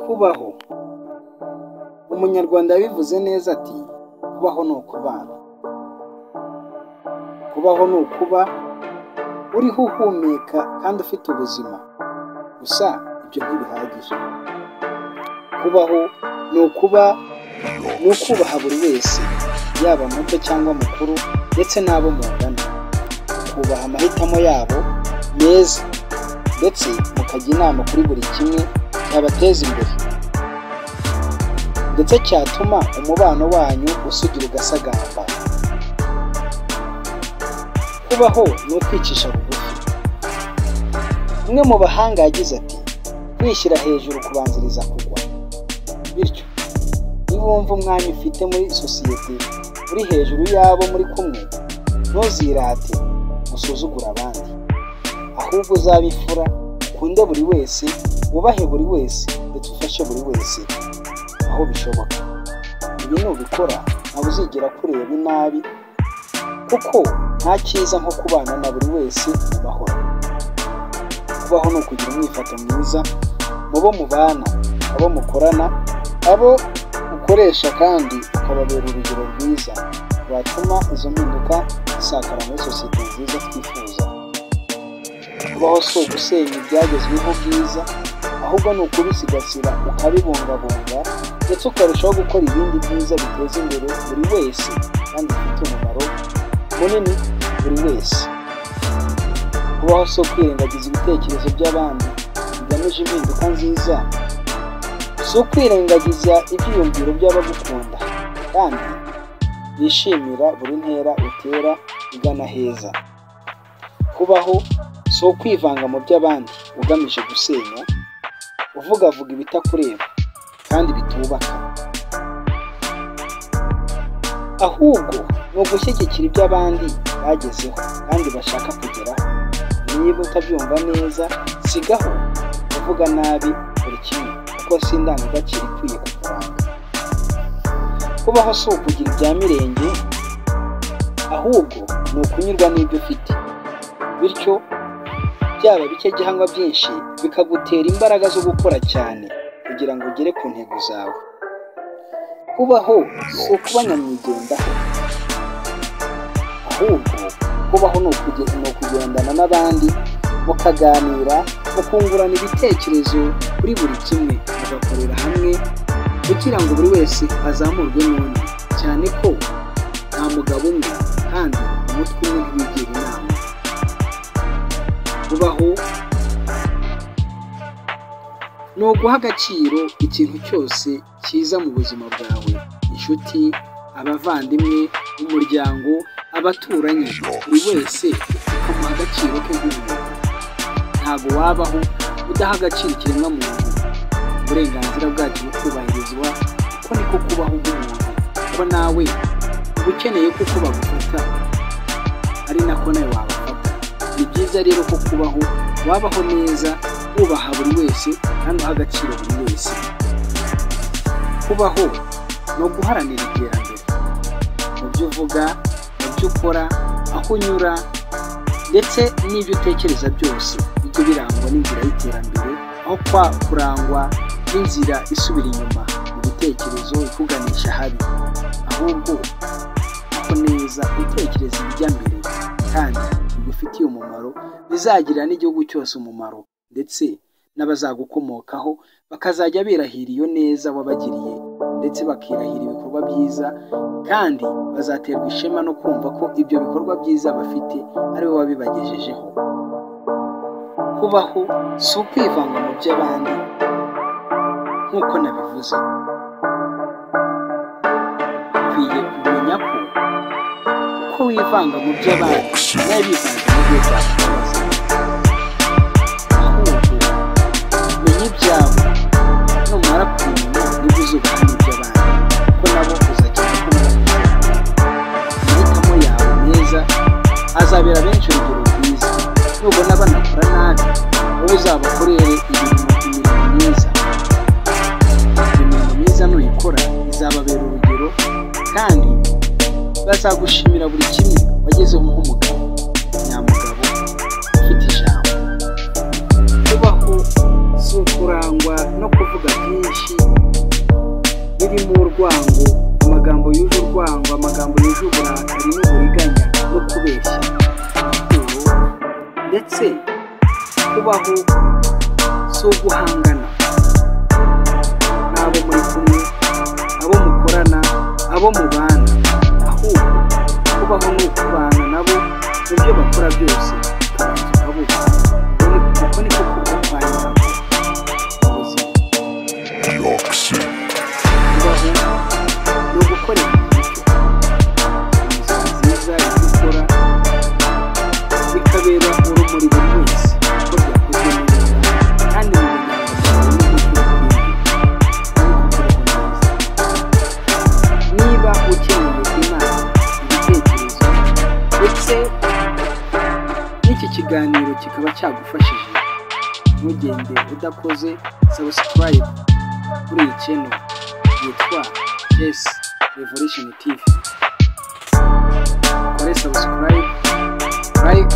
Kubaho. Umunyarwanda yabivuze neza ati kubaho ni ukubana. Kubaho ni ukuba uriho uhumeka kandi ufite ubuzima. Gusa ibyo ntibihagije. Kubaho ni ukubaha buri wese, yaba muto cyangwa mukuru ndetse n'abo mungana. Kubaha amahitamo yabo meza ndetse mukajya inama kuri buri kimwe cyabateza imbere ndetse cyatuma umubano wanyu usugira ugasagamba. Kubaho ni ukwicisha bugufi. Umwe mu bahanga yagize ati kwishyira hejuru kubanziriza kugwa. Bityo niba wumva umwanya ufite muri sosiyete uri hejuru y'abo muri kumwe, ntuzirate usuzugura abandi, ahubwo uzabe imfura, ukunde buri wese, wubahe buri wese ndetse ufashe buri wese aho bishoboka. Ibi nubikora ntabwo uzigera kureba inabi, kuko nta cyiza nko kubana na buri wese mu mahoro. Kubaho ni ukugira umwifato mwiza mu bo mubana, abo mukorana, abo ukoresha, kandi ukababera urugero rwiza rwatuma izo mpinduka zisakara muri sosiyete nziza twifuza. Kubaho si ugusenya ibyagezweho byiza, ahubwo ni ukubisigasira ukabibungabunga ndetse ukarushaho gukora ibindi byiza biteza imbere buri wese kandi bifite umumaro munini buri wese. Kubaho si ukwirengagiza ibitekerezo by'abandi bigamije impinduka nziza, si ukwirengagiza ibyiyumviro by'abagukunda kandi bishimira buri ntera utera igana heza. Kubaho si ukwivanga mu by'abandi ugamije gusenya, uvugavuga ibitakureba kandi bitubaka, ahubwo ni ugushyigikira ibyo abandi bagezeho kandi bashaka kugeraho. Niba utabyumva neza, sigaho uvuga nabi buri kimwe, kuko si indangagaciro ikwiye kukuranga. Kubaho si ukugira ibya mirenge, ahubwo ni ukunyurwa n'ibyo ufite, bityo byaba bike cyangwa byinshi bikagutera imbaraga zo gukora cyane kugira ngo ugere ku ntego zawe. Kubaho si ukuba nyamwigendaho, ahubwo kubaho ni ukugendana n'abandi, mukaganira, mukungurana ibitekerezo kuri buri kimwe, mugakorera hamwe kugira ngo buri wese azamurwe n'undi, cyane ko nta mugabo umwe kandi umutwe umwe ntiwigira inama. Kubaho ni uguha agaciro ikintu cyose cyiza mu buzima bwawe, inshuti, abavandimwe, umuryango, abaturanyi, buri wese ukamuha agaciro ke nk'umuntu. Ntabwo wabaho udaha agaciro ikiremwamuntu. Uburenganzira bwacu bukubahirizwa, uko niko kubaho nk'umuntu, kuko nawe uba ukeneye kuko bagufata ari nako nawe wabafata. Ni byiza rero ko kubaho wabaho neza, wubaha buri wese kandi uha agaciro buri wese. Kubaho ni uguharanira iterambere mu byo uvuga, mu byo ukora, aho unyura ndetse n'ibyo utekereza byose bijye birangwa n'inzira y'iterambere, aho kurangwa n'inzira isubira inyuma mu bitekerezo ikuganisha habi, ahubwo aho neza utekereza ibijya mbere kandi bigufitiye umumaro, bizagirira n'igihugu cyose umumaro ndetse n'abazagukomokaho bakazajya birahira iyo neza wabagiriye ndetse bakirahira ibikorwa byiza, kandi bazaterwa ishema no kumva ko ibyo bikorwa byiza bafite ari bo wabibagejejeho. Kubaho si ukwivanga mu by'abandi nk'uko nabivuze. Ukwiye kumenya ko uko wivanga mu by'abandi nawe bivanga mu byo byakubaza, ahubwo menya ibyawe, numara kumenya nibwo uzubaha n'iby'abandi, kuko nabo uzagenda kubahiriza. Amahitamo yawe meza azabera benshi urugero rwiza. Nubona banakora nabi, wowe uzabakorere imirimo myiza. Imirimo myiza nuyikora izababera urugero, kandi bazagushimira buri kimwe wagezeho nk'umugabo nyamugabo ufite ijambo. Kubaho si ukurangwa no kuvuga byinshi, kubaho si uguhangana n'abo muri kumwe, abo mukorana, abo mubana, ahubwo kubaho ni ukubana nabo mu byo bakora byose ukabanza ukabubaha. Uko niko kurwanya ubuzima. Kubaho ni ugukorera nziza ibyo ukora bikabera urumuri buri wese ko byakozwe neza kandi mu niba ukeneye inama, ibitekerezo ndetse n'iki kiganiro kikaba cyagufashije, ntugende udakoze subscribe kuri iyi channel yitwa Yes Revolution TV. Kore subscribe, like